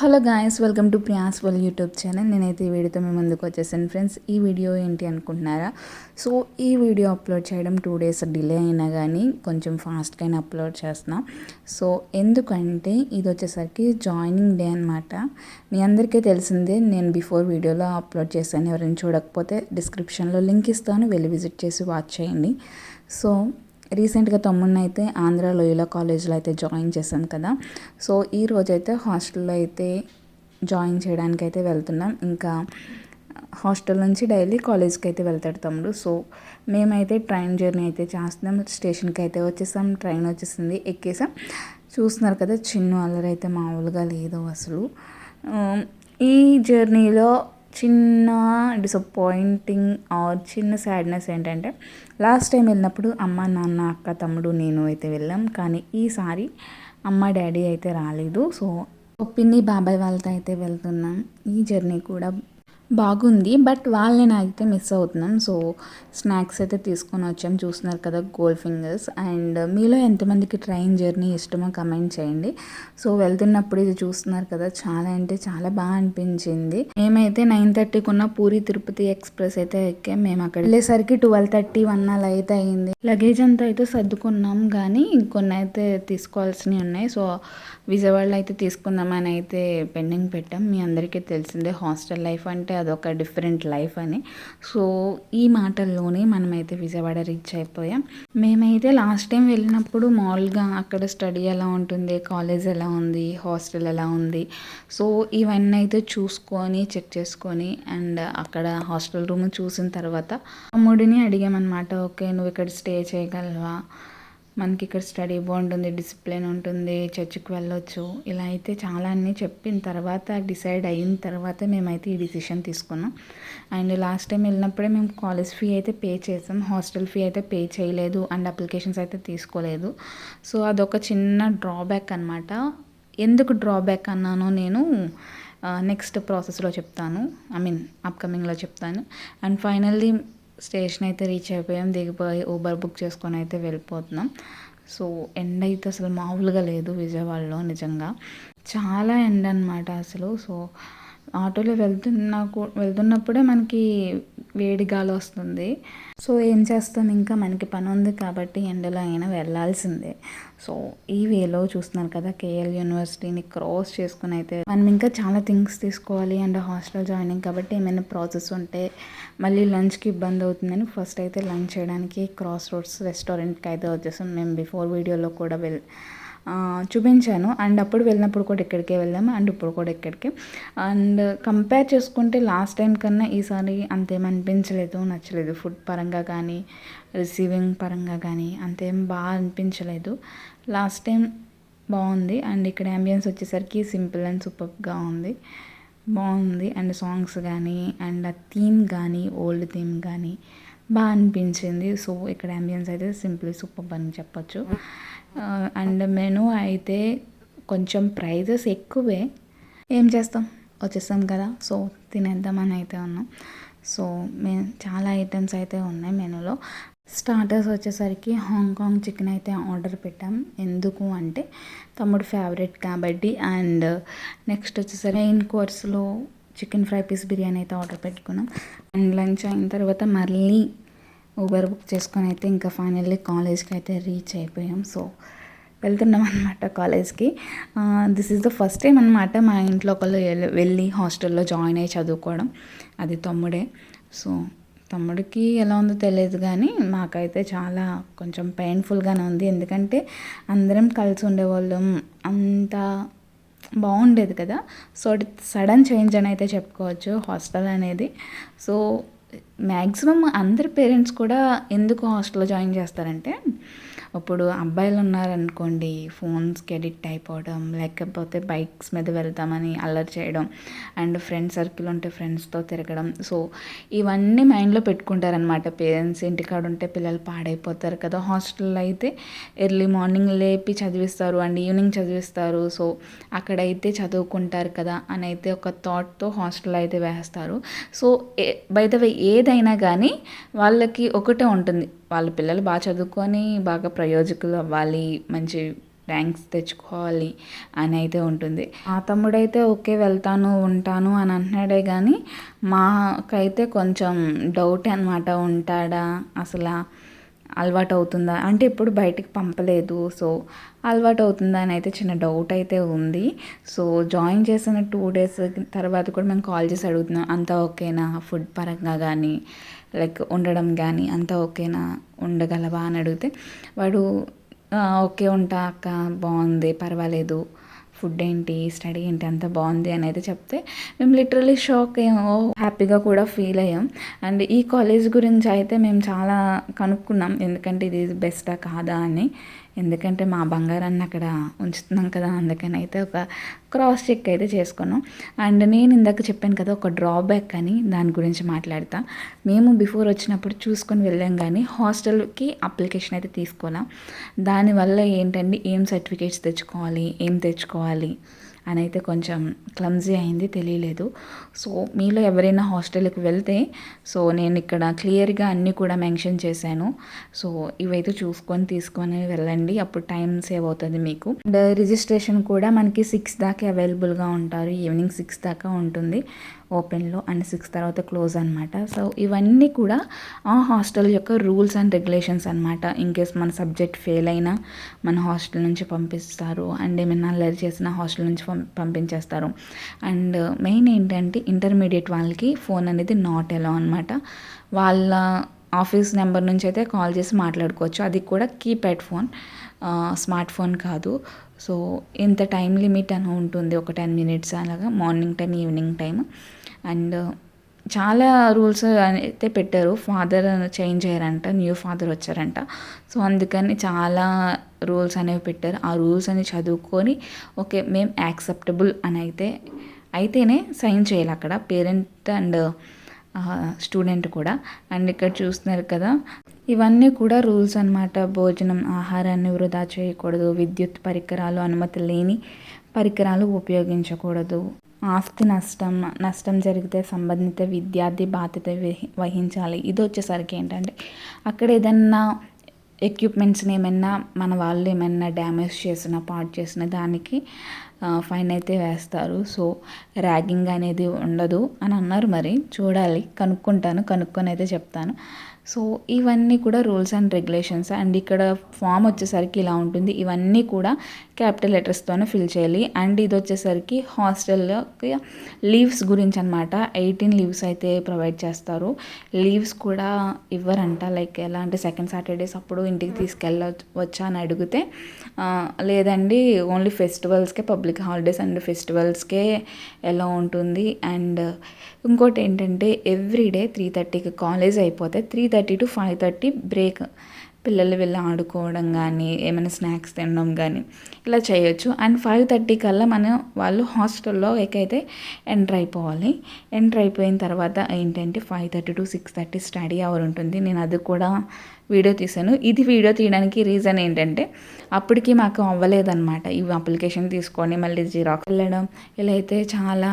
Hello guys, welcome to Priya's వల్ YouTube channel. నేనైతే ఈ వీడియోతో మీ ముందుకు వచ్చేసాను ఫ్రెండ్స్. ఈ వీడియో ఏంటి అనుకుంటున్నారా? సో ఈ వీడియో అప్లోడ్ చేయడం 2 days డిలే అయినా కానీ కొంచెం ఫాస్ట్గానే అప్లోడ్ చేస్తున్నా. సో ఎందుకంటే ఇది వచ్చేసరికి జాయినింగ్ డే అనమాట. మీ అందరికీ తెలిసిందే, నేను బిఫోర్ వీడియోలో అప్లోడ్ చేశాను. ఎవరైనా చూడకపోతే డిస్క్రిప్షన్లో లింక్ ఇస్తాను, వెళ్ళి విజిట్ చేసి వాచ్ చేయండి. సో రీసెంట్గా తమ్ముడిని అయితే ఆంధ్ర లోయల కాలేజ్లో అయితే జాయిన్ చేశాను కదా. సో ఈ రోజైతే హాస్టల్లో అయితే జాయిన్ చేయడానికి అయితే వెళ్తున్నాం. ఇంకా హాస్టల్ నుంచి డైలీ కాలేజ్కి అయితే వెళ్తాడు తమ్ముడు. సో మేమైతే ట్రైన్ జర్నీ అయితే చేస్తున్నాం. స్టేషన్కి అయితే వచ్చేసాం, ట్రైన్ వచ్చేసింది, ఎక్కేసాం. చూస్తున్నారు కదా, చిన్న అల్లరి అయితే మామూలుగా లేదు అసలు. ఈ జర్నీలో చిన్న డిసప్పాయింటింగ్ ఆర్ చిన్న సాడ్నెస్ ఏంటంటే, లాస్ట్ టైం వెళ్ళినప్పుడు అమ్మ నాన్న అక్క తమ్ముడు నేను అయితే వెళ్ళాం. కానీ ఈసారి అమ్మ డాడీ అయితే రాలేదు. సో పిన్ని బాబాయ్ వాళ్ళతో అయితే వెళ్తున్నాం. ఈ జర్నీ కూడా బాగుంది, బట్ వాళ్ళని అయితే మిస్ అవుతున్నాం. సో స్నాక్స్ అయితే తీసుకొని వచ్చాం. చూస్తున్నారు కదా, గోల్డ్ ఫింగర్స్. అండ్ మీలో ఎంతమందికి ట్రైన్ జర్నీ ఇష్టమో కమెంట్ చేయండి. సో వెళ్తున్నప్పుడు ఇది చూస్తున్నారు కదా, చాలా అంటే చాలా బాగా అనిపించింది. మేమైతే 9:30కి ఉన్న పూరి తిరుపతి ఎక్స్ప్రెస్ అయితే ఎక్కాం. మేము అక్కడ వెళ్ళేసరికి 12:30, 1 అలా అయితే అయింది. లగేజ్ అంతా అయితే సర్దుకున్నాం, కానీ ఇంకొన్ని అయితే తీసుకోవాల్సినవి ఉన్నాయి. సో విజయవాడలో అయితే తీసుకుందామని అయితే పెండింగ్ పెట్టాం. మీ అందరికీ తెలిసిందే, హాస్టల్ లైఫ్ అంటే అదొక డిఫరెంట్ లైఫ్ అని. సో ఈ మాటల్లోనే మనమైతే విజయవాడ రీచ్ అయిపోయాం. మేమైతే లాస్ట్ టైం వెళ్ళినప్పుడు మామూలుగా అక్కడ స్టడీ ఎలా ఉంటుంది, కాలేజ్ ఎలా ఉంది, హాస్టల్ ఎలా ఉంది, సో ఇవన్నీ అయితే చూసుకొని చెక్ చేసుకొని అండ్ అక్కడ హాస్టల్ రూమ్ చూసిన తర్వాత తమ్ముడిని అడిగామన్నమాట. ఓకే, నువ్వు ఇక్కడ స్టే చేయగలవా, మనకి ఇక్కడ స్టడీ బాగుంటుంది, డిసిప్లిన్ ఉంటుంది, చర్చికి వెళ్ళొచ్చు, ఇలా అయితే చాలా అన్నీ చెప్పిన తర్వాత డిసైడ్ అయిన తర్వాత మేమైతే ఈ డిసిషన్ తీసుకున్నాం. అండ్ లాస్ట్ టైం వెళ్ళినప్పుడే మేము కాలేజ్ ఫీ అయితే పే చేసాం, హాస్టల్ ఫీ అయితే పే చేయలేదు అండ్ అప్లికేషన్స్ అయితే తీసుకోలేదు. సో అదొక చిన్న డ్రాబ్యాక్ అనమాట. ఎందుకు డ్రాబ్యాక్ అన్నానో నేను నెక్స్ట్ ప్రాసెస్లో చెప్తాను, అప్కమింగ్లో చెప్తాను. అండ్ ఫైనల్లీ స్టేషన్ అయితే రీచ్ అయిపోయాం. దిగిపోయి ఊబర్ బుక్ చేసుకొని అయితే వెళ్ళిపోతున్నాం. సో ఎండ అయితే అసలు మామూలుగా లేదు విజయవాడలో, నిజంగా చాలా ఎండ అనమాట అసలు. సో ఆటోలో వెళ్తున్నప్పుడే మనకి వేడి గాలి వస్తుంది. సో ఏం చేస్తాం, ఇంకా మనకి పని ఉంది కాబట్టి ఎండలో అయినా వెళ్ళాల్సిందే. సో ఈ వేలో చూస్తున్నారు కదా, కేఎల్ యూనివర్సిటీని క్రాస్ చేసుకుని అయితే మనం ఇంకా చాలా థింగ్స్ తీసుకోవాలి. అండ్ హాస్టల్ జాయినింగ్ కాబట్టి ఏమైనా ప్రాసెస్ ఉంటే మళ్ళీ లంచ్కి ఇబ్బంది అవుతుందని ఫస్ట్ అయితే లంచ్ చేయడానికి క్రాస్ రోడ్స్ రెస్టారెంట్కి అయితే వచ్చేసాం. మేము బిఫోర్ వీడియోలో కూడా చూపించాను. అండ్ అప్పుడు వెళ్ళినప్పుడు కూడా ఇక్కడికే వెళ్ళాము అండ్ ఇప్పుడు కూడా ఇక్కడికే. అండ్ కంపేర్ చేసుకుంటే లాస్ట్ టైం కన్నా ఈసారి అంతేమనిపించలేదు, నచ్చలేదు. ఫుడ్ పరంగా కానీ రిసీవింగ్ పరంగా కానీ అంతేం బాగా అనిపించలేదు. లాస్ట్ టైం బాగుంది. అండ్ ఇక్కడ అంబియన్స్ వచ్చేసరికి సింపుల్ అండ్ సూపర్గా ఉంది, బాగుంది. అండ్ సాంగ్స్ కానీ అండ్ ఆ థీమ్ కానీ ఓల్డ్ థీమ్ కానీ బాగా అనిపించింది. సో ఇక్కడ అంబియన్స్ అయితే సింపుల్ సూపర్ అని చెప్పొచ్చు. అండ్ మెనూ అయితే కొంచెం ప్రైజెస్ ఎక్కువే, ఏం చేస్తాం, వచ్చేస్తాం కదా, సో తినేద్దామని అయితే ఉన్నాం. సో చాలా ఐటమ్స్ అయితే ఉన్నాయి మెనూలో. స్టార్టర్స్ వచ్చేసరికి హాంకాంగ్ చికెన్ అయితే ఆర్డర్ పెట్టాం. ఎందుకు అంటే తమ్ముడు ఫేవరెట్ కాబట్టి. అండ్ నెక్స్ట్ వచ్చేసరికి మెయిన్ కోర్స్లో చికెన్ ఫ్రై పీస్ బిర్యానీ అయితే ఆర్డర్ పెట్టుకున్నాం. అండ్ లంచ్ అయిన తర్వాత మళ్ళీ ఊబర్ బుక్ చేసుకొని అయితే ఇంకా ఫైనల్లీ కాలేజ్కి అయితే రీచ్ అయిపోయాం. సో వెళ్తున్నాం అనమాట కాలేజ్కి. This is the first time అనమాట మా ఇంట్లో ఒకళ్ళు వెళ్ళి హాస్టల్లో జాయిన్ అయ్యి చదువుకోవడం, అది తమ్ముడే. సో తమ్ముడికి ఎలా ఉందో తెలియదు, కానీ మాకైతే చాలా కొంచెం పెయిన్ఫుల్గానే ఉంది. ఎందుకంటే అందరం కలిసి ఉండేవాళ్ళం, అంత బాగుండేది కదా. సో సడన్ చేంజ్ అని అయితే చెప్పుకోవచ్చు హాస్టల్ అనేది. సో మ్యాక్సిమం అందరి పేరెంట్స్ కూడా ఎందుకు హాస్టల్లో జాయిన్ చేస్తారంటే, ఇప్పుడు అబ్బాయిలు ఉన్నారనుకోండి, ఫోన్స్కి ఎడిక్ట్ అయిపోవడం, లేకపోతే బైక్స్ మీద వెళ్తామని అల్లరి చేయడం, అండ్ ఫ్రెండ్ సర్కిల్ ఉంటే ఫ్రెండ్స్తో తిరగడం. సో ఇవన్నీ మైండ్లో పెట్టుకుంటారనమాట పేరెంట్స్. ఇంటికాడ ఉంటే పిల్లలు పాడైపోతారు కదా, హాస్టల్లో అయితే ఎర్లీ మార్నింగ్ లేపి చదివిస్తారు అండ్ ఈవినింగ్ చదివిస్తారు. సో అక్కడైతే చదువుకుంటారు కదా అని అయితే ఒక థాట్తో హాస్టల్ అయితే వేస్తారు. సో బై ద వే ఏదైనా కానీ వాళ్ళకి ఒకటే ఉంటుంది, వాళ్ళ పిల్లలు బాగా చదువుకొని బాగా ప్రయోజకులు అవ్వాలి, మంచి ర్యాంక్స్ తెచ్చుకోవాలి అని అయితే ఉంటుంది. మా తమ్ముడైతే ఓకే వెళ్తాను ఉంటాను అని అంటున్నాడే కానీ మాకైతే కొంచెం డౌట్ అనమాట. ఉంటాడా అసలు, అలవాటు అవుతుందా అంటే ఎప్పుడు బయటికి పంపలేదు. సో అలవాటు అవుతుందా అని అయితే చిన్న డౌట్ అయితే ఉంది. సో జాయిన్ చేసిన 2 days తర్వాత కూడా మేము కాల్ చేసి అడుగుతున్నాం, అంతా ఓకేనా, ఫుడ్ పరంగా కానీ లైక్ ఉండడం కానీ అంతా ఓకేనా, ఉండగలవా అని అడిగితే వాడు ఓకే ఉంటా అక్క, బాగుంది, పర్వాలేదు, ఫుడ్ ఏంటి, స్టడీ ఏంటి, అంత బాగుంది అని అయితే చెప్తే మేము లిటరలీ షాక్ అయ్యాము, హ్యాపీగా కూడా ఫీల్ అయ్యాం. అండ్ ఈ కాలేజ్ గురించి అయితే మేము చాలా కనుక్కున్నాం, ఎందుకంటే ఇది బెస్టా కాదా అని. ఎందుకంటే మా బంగారాన్ని అక్కడ ఉంచుతున్నాం కదా, అందుకని అయితే ఒక క్రాస్ చెక్ అయితే చేసుకున్నాం. అండ్ నేను ఇందాక చెప్పాను కదా ఒక డ్రాబ్యాక్ అని, దాని గురించి మాట్లాడతా. మేము బిఫోర్ వచ్చినప్పుడు చూసుకొని వెళ్ళాం కానీ హాస్టల్కి అప్లికేషన్ అయితే తీసుకోలేం. దానివల్ల ఏంటంటే ఏం సర్టిఫికేట్స్ తెచ్చుకోవాలి, ఏం తెచ్చుకోవాలి అని అయితే కొంచెం క్లమ్జీ అయింది, తెలియలేదు. సో మీలో ఎవరైనా హాస్టల్కి వెళ్తే సో నేను ఇక్కడ క్లియర్గా అన్నీ కూడా మెన్షన్ చేశాను. సో ఇవైతే చూసుకొని తీసుకొని వెళ్ళండి, అప్పుడు టైం సేవ్ అవుతుంది మీకు. అండ్ రిజిస్ట్రేషన్ కూడా మనకి 6 దాకా అవైలబుల్గా ఉంటారు, ఈవినింగ్ 6 దాకా ఉంటుంది ఓపెన్లో, అండ్ 6 తర్వాత క్లోజ్ అనమాట. సో ఇవన్నీ కూడా ఆ హాస్టల్ యొక్క రూల్స్ అండ్ రెగ్యులేషన్స్ అనమాట. ఇన్కేస్ మన సబ్జెక్ట్ ఫెయిల్ అయినా మన హాస్టల్ నుంచి పంపిస్తారు, అండ్ ఏమైనా అల్లరి చేసిన హాస్టల్ నుంచి పంపించేస్తారు. అండ్ మెయిన్ ఏంటంటే ఇంటర్మీడియట్ వాళ్ళకి ఫోన్ అనేది నాట్ అలౌ అనమాట. వాళ్ళ ఆఫీస్ నెంబర్ నుంచి అయితే కాల్ చేసి మాట్లాడుకోవచ్చు, అది కూడా కీప్యాడ్ ఫోన్, స్మార్ట్ ఫోన్ కాదు. సో ఇంత టైం లిమిట్ అని ఉంటుంది, ఒక 10 minutes అలాగా, మార్నింగ్ 10 ఈవినింగ్ టైం. అండ్ చాలా రూల్స్ అయితే పెట్టారు. ఫాదర్ చేంజ్ అయ్యారంట, న్యూ ఫాదర్ వచ్చారంట. సో అందుకని చాలా రూల్స్ అనేవి పెట్టారు. ఆ రూల్స్ అని చదువుకొని ఓకే మేము యాక్సెప్టబుల్ అని అయితేనే సైన్ చేయాలి అక్కడ, పేరెంట్ అండ్ స్టూడెంట్ కూడా. అండ్ ఇక్కడ చూస్తున్నారు కదా, ఇవన్నీ కూడా రూల్స్ అనమాట. భోజనం, ఆహారాన్ని వృధా చేయకూడదు, విద్యుత్ పరికరాలు, అనుమతి లేని పరికరాలు ఉపయోగించకూడదు, ఆస్తి నష్టం జరిగితే సంబంధిత విద్యార్థి బాధ్యత వహించాలి. ఇది వచ్చేసరికి ఏంటంటే అక్కడ ఏదన్నా ఎక్విప్మెంట్స్ని ఏమైనా మన వాళ్ళు ఏమైనా డ్యామేజ్ చేసిన, పాడు చేసిన దానికి ఫైన్ అయితే వేస్తారు. సో ర్యాగింగ్ అనేది ఉండదు అని అన్నారు. మరి చూడాలి, కనుక్కొని అయితే చెప్తాను. సో ఇవన్నీ కూడా రూల్స్ అండ్ రెగ్యులేషన్స్. అండ్ ఇక్కడ ఫామ్ వచ్చేసరికి ఇలా ఉంటుంది, ఇవన్నీ కూడా క్యాపిటల్ లెటర్స్తోనే ఫిల్ చేయాలి. అండ్ ఇది వచ్చేసరికి హాస్టల్లోకి లీవ్స్ గురించి అనమాట. 18 లీవ్స్ అయితే ప్రొవైడ్ చేస్తారు. లీవ్స్ కూడా ఇవ్వరంట, లైక్ ఎలా అంటే సెకండ్ సాటర్డేస్ అప్పుడు ఇంటికి తీసుకెళ్ళవచ్చా అని అడిగితే లేదండి, ఓన్లీ ఫెస్టివల్స్కే, పబ్లిక్ హాలిడేస్ అండ్ ఫెస్టివల్స్కే ఎలా ఉంటుంది. అండ్ ఇంకోటి ఏంటంటే ఎవ్రీడే 3:30కి కాలేజ్ అయిపోతే 3:30 to 5:30 బ్రేక్, పిల్లలు వెళ్ళి ఆడుకోవడం కానీ ఏమైనా స్నాక్స్ తినడం కానీ ఇలా చేయొచ్చు. అండ్ 5:30 కల్లా వాళ్ళు హాస్టల్లో అయితే ఎంటర్ అయిపోవాలి. ఎంటర్ అయిపోయిన తర్వాత ఏంటంటే 5:30 to 6:30 స్టడీ అవర్ ఉంటుంది. నేను అది కూడా వీడియో తీశాను. ఇది వీడియో తీయడానికి రీజన్ ఏంటంటే అప్పటికి మాకు అవ్వలేదన్నమాట. ఇవి అప్లికేషన్ తీసుకొని మళ్ళీ జిరాక్స్ వెళ్ళడం ఇలా అయితే చాలా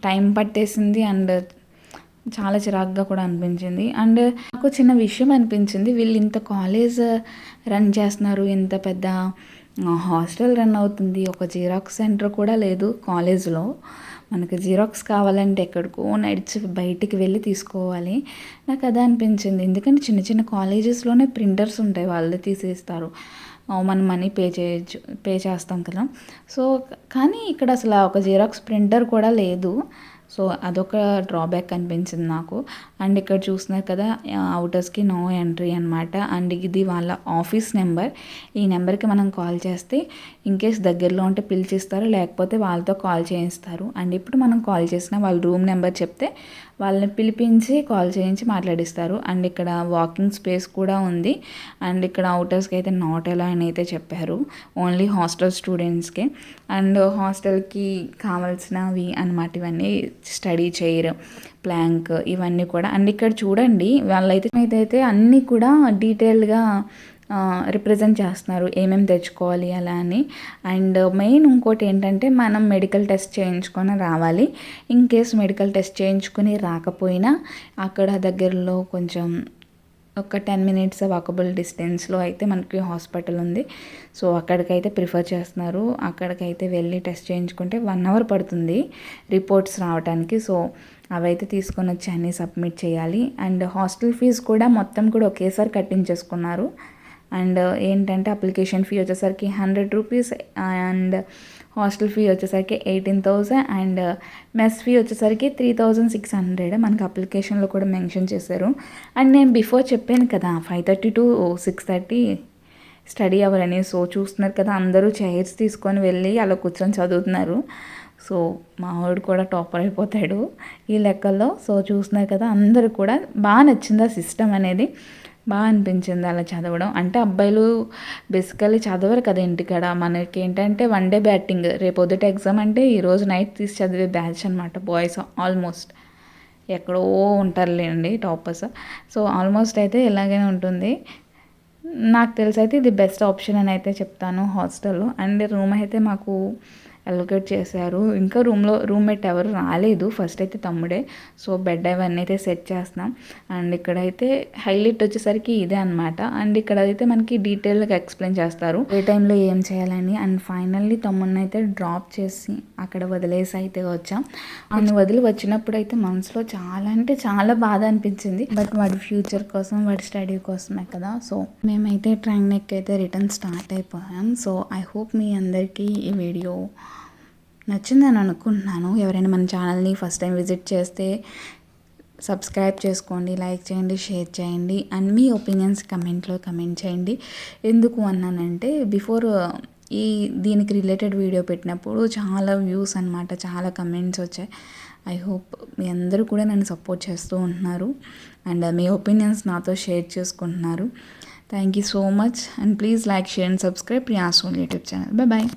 టైం పట్టేసింది. అండ్ చాలా చిరాకుగా కూడా అనిపించింది. అండ్ నాకు చిన్న విషయం అనిపించింది, వీళ్ళు ఇంత కాలేజ్ రన్ చేస్తున్నారు, ఇంత పెద్ద హాస్టల్ రన్ అవుతుంది, ఒక జిరాక్స్ సెంటర్ కూడా లేదు కాలేజ్లో. మనకి జిరాక్స్ కావాలంటే ఎక్కడికో నడిచి బయటికి వెళ్ళి తీసుకోవాలి. నాకు అదే అనిపించింది, ఎందుకంటే చిన్న చిన్న కాలేజెస్లోనే ప్రింటర్స్ ఉంటాయి, వాళ్ళే తీసేస్తారు, మనం మనీ పే చేస్తాం కదా. సో కానీ ఇక్కడ అసలు ఒక జిరాక్స్ ప్రింటర్ కూడా లేదు. సో అదొక డ్రాబ్యాక్ అనిపించింది నాకు. అండ్ ఇక్కడ చూస్తున్నారు కదా, అవుటర్స్కి నో ఎంట్రీ అనమాట. అండ్ ఇది వాళ్ళ ఆఫీస్ నెంబర్. ఈ నెంబర్కి మనం కాల్ చేస్తే ఇన్కేస్ దగ్గరలో ఉంటే పిలిచిస్తారు, లేకపోతే వాళ్ళతో కాల్ చేయిస్తారు. అండ్ ఇప్పుడు మనం కాల్ చేసిన వాళ్ళ రూమ్ నెంబర్ చెప్తే వాళ్ళని పిలిపించి కాల్ చేయించి మాట్లాడిస్తారు. అండ్ ఇక్కడ వాకింగ్ స్పేస్ కూడా ఉంది. అండ్ ఇక్కడ అవుటర్స్కి అయితే నాట్ అలౌ అని అయితే చెప్పారు, ఓన్లీ హాస్టల్ స్టూడెంట్స్కే. అండ్ హాస్టల్కి కావాల్సినవి అన్నమాట ఇవన్నీ, స్టడీ చైర్, ప్లాంక్, ఇవన్నీ కూడా. అండ్ ఇక్కడ చూడండి, వాళ్ళైతే అన్నీ కూడా డీటెయిల్గా రిప్రజెంట్ చేస్తున్నారు, ఏమేమి తెచ్చుకోవాలి అలా అని. అండ్ మెయిన్ ఇంకోటి ఏంటంటే మనం మెడికల్ టెస్ట్ చేయించుకొని రావాలి. ఇన్ కేస్ మెడికల్ టెస్ట్ చేయించుకొని రాకపోయినా అక్కడ దగ్గరలో కొంచెం ఒక 10 మినిట్స్ వాకబుల్ డిస్టెన్స్లో అయితే మనకి హాస్పిటల్ ఉంది. సో అక్కడికైతే ప్రిఫర్ చేస్తున్నారు. అక్కడికైతే వెళ్ళి టెస్ట్ చేయించుకుంటే 1 అవర్ పడుతుంది రిపోర్ట్స్ రావడానికి. సో అవైతే తీసుకొని వచ్చి అన్నీ సబ్మిట్ చేయాలి. అండ్ హాస్టల్ ఫీజు కూడా మొత్తం కూడా ఒకేసారి కట్టించేసుకున్నారు. అండ్ ఏంటంటే అప్లికేషన్ ఫీ వచ్చేసరికి 100 రూపీస్ అండ్ హాస్టల్ ఫీ వచ్చేసరికి 18,000 అండ్ మెస్ ఫీ వచ్చేసరికి 3,600 మనకి అప్లికేషన్లో కూడా మెన్షన్ చేశారు. అండ్ నేను బిఫోర్ చెప్పాను కదా 5:30 to 6:30 స్టడీ అవర్ అని. సో చూస్తున్నారు కదా అందరూ చైర్స్ తీసుకొని వెళ్ళి అలా కూర్చొని చదువుతున్నారు. సో మా వాడు కూడా టాపర్ అయిపోతాడు ఈ లెక్కల్లో. సో చూస్తున్నారు కదా అందరూ కూడా బాగా నచ్చింది ఆ సిస్టమ్ అనేది, బాగా అనిపించింది అలా చదవడం. అంటే అబ్బాయిలు బేసికల్లీ చదవరు కదా ఇంటికాడ, మనకి ఏంటంటే 1 డే బ్యాటింగ్, రేపు పొద్దుట ఎగ్జామ్ అంటే ఈరోజు నైట్ తీసి చదివే బ్యాచ్ అనమాట. బాయ్స్ ఆల్మోస్ట్ ఎక్కడో ఉంటారులేండి టాపర్స్. సో ఆల్మోస్ట్ అయితే ఇలాగే ఉంటుంది. నాకు తెలిసి అయితే ఇది బెస్ట్ ఆప్షన్ అని అయితే చెప్తాను హాస్టల్లో. అండ్ రూమ్ అయితే మాకు అలొకేట్ చేశారు. ఇంకా రూమ్మేట్ ఎవరు రాలేదు, ఫస్ట్ అయితే తమ్ముడే. సో బెడ్ అవన్నీ అయితే సెట్ చేస్తున్నాం. అండ్ ఇక్కడైతే హైలైట్ వచ్చేసరికి ఇదే అనమాట. అండ్ ఇక్కడ అయితే మనకి డీటెయిల్గా ఎక్స్ప్లెయిన్ చేస్తారు ఏ టైంలో ఏం చేయాలని. అండ్ ఫైనల్లీ తమ్ముడిని అయితే డ్రాప్ చేసి అక్కడ వదిలేసి అయితే వచ్చాం. ఆయన వదిలి వచ్చినప్పుడు అయితే మనసులో చాలా అంటే చాలా బాధ అనిపించింది. బట్ వాడి ఫ్యూచర్ కోసం, వాడి స్టడీ కోసమే కదా. సో మేమైతే ట్రైన్ ఎక్కైతే రిటర్న్ స్టార్ట్ అయిపోయాం. సో ఐ హోప్ మీ అందరికీ ఈ వీడియో నచ్చిందని అనుకుంటున్నాను. ఎవరైనా మన ఛానల్ని ఫస్ట్ టైం విజిట్ చేస్తే సబ్స్క్రైబ్ చేసుకోండి, లైక్ చేయండి, షేర్ చేయండి. అండ్ మీ ఒపీనియన్స్ కమెంట్లో కమెంట్ చేయండి. ఎందుకు అన్నానంటే బిఫోర్ దీనికి రిలేటెడ్ వీడియో పెట్టినప్పుడు చాలా వ్యూస్ అనమాట, చాలా కమెంట్స్ వచ్చాయి. ఐ హోప్ మీ అందరూ కూడా నన్ను సపోర్ట్ చేస్తూ ఉంటున్నారు అండ్ మీ ఒపీనియన్స్ నాతో షేర్ చేసుకుంటున్నారు. Thank you so much. And please like, share and subscribe Priya's only YouTube channel. Bye.